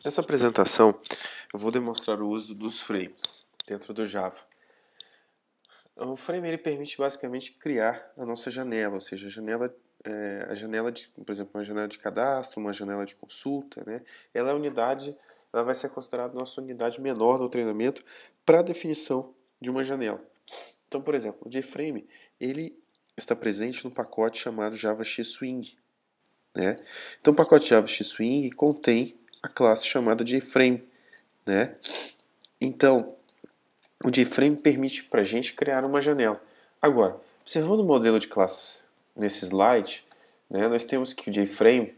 Nessa apresentação, eu vou demonstrar o uso dos frames dentro do Java. O frame ele permite basicamente criar a nossa janela, ou seja, a janela de, por exemplo, uma janela de cadastro, uma janela de consulta, né? Ela é a unidade, ela vai ser considerada a nossa unidade menor no treinamento para a definição de uma janela. Então, por exemplo, o JFrame ele está presente no pacote chamado JavaX Swing, né? Então, o pacote JavaX Swing contém a classe chamada JFrame, né? Então, o JFrame permite para a gente criar uma janela. Agora, observando o modelo de classes nesse slide, né, nós temos que o JFrame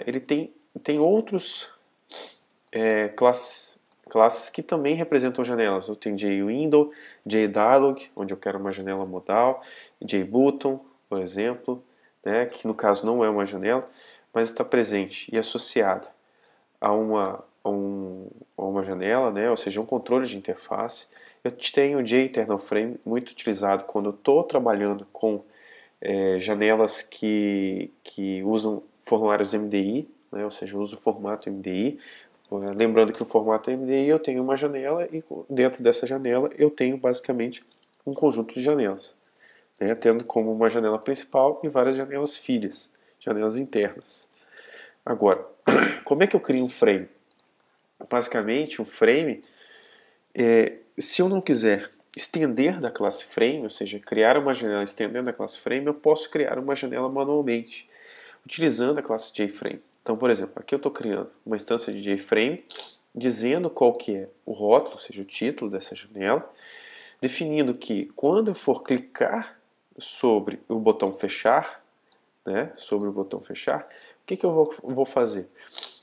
ele tem outros classes que também representam janelas. Eu tenho JWindow, JDialog, onde eu quero uma janela modal, JButton, por exemplo, né, que no caso não é uma janela, mas está presente e associada a uma janela, né, ou seja, um controle de interface. Eu tenho o JEternalFrame, muito utilizado quando eu estou trabalhando com janelas que usam formulários MDI, né, ou seja, eu uso o formato MDI. Lembrando que o formato MDI eu tenho uma janela e dentro dessa janela eu tenho basicamente um conjunto de janelas, né, tendo como uma janela principal e várias janelas filhas, janelas internas. Agora, como é que eu crio um frame? Basicamente, um frame, se eu não quiser estender da classe frame, ou seja, criar uma janela estendendo da classe frame, eu posso criar uma janela manualmente, utilizando a classe JFrame. Então, por exemplo, aqui eu estou criando uma instância de JFrame, dizendo qual que é o rótulo, ou seja, o título dessa janela, definindo que quando eu for clicar sobre o botão fechar, né, sobre o botão fechar, o que eu vou fazer?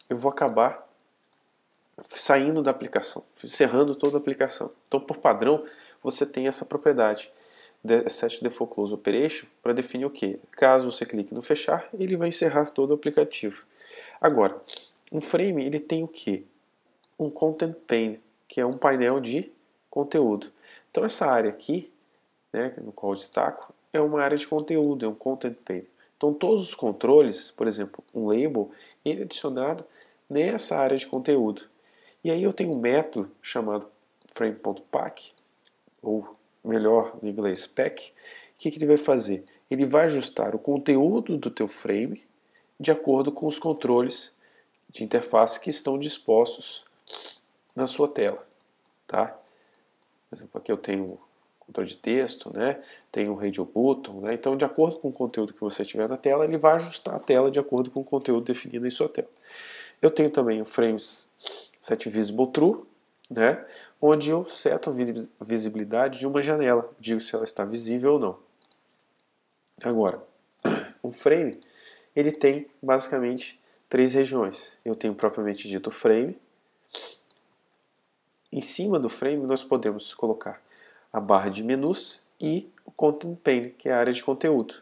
Eu vou acabar saindo da aplicação, encerrando toda a aplicação. Então, por padrão, você tem essa propriedade set default close operation para definir o que? Caso você clique no fechar, ele vai encerrar todo o aplicativo. Agora, um frame ele tem o que? Um content pane, que é um painel de conteúdo. Então, essa área aqui, né, no qual eu destaco, é uma área de conteúdo, é um content pane. Então, todos os controles, por exemplo, um label, ele é adicionado nessa área de conteúdo. E aí eu tenho um método chamado frame.pack, ou melhor no inglês pack. O que ele vai fazer? Ele vai ajustar o conteúdo do teu frame de acordo com os controles de interface que estão dispostos na sua tela. Tá? Por exemplo, aqui eu tenho controle de texto, né? Tenho o radio button, né? Então, de acordo com o conteúdo que você tiver na tela, ele vai ajustar a tela de acordo com o conteúdo definido em sua tela. Eu tenho também o frames set visible true, né? Onde eu seto a visibilidade de uma janela, digo se ela está visível ou não. Agora, um frame ele tem basicamente três regiões. Eu tenho propriamente dito o frame. Em cima do frame nós podemos colocar a barra de menus e o content pane, que é a área de conteúdo,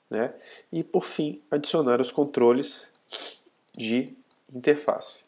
né? E por fim adicionar os controles de interface.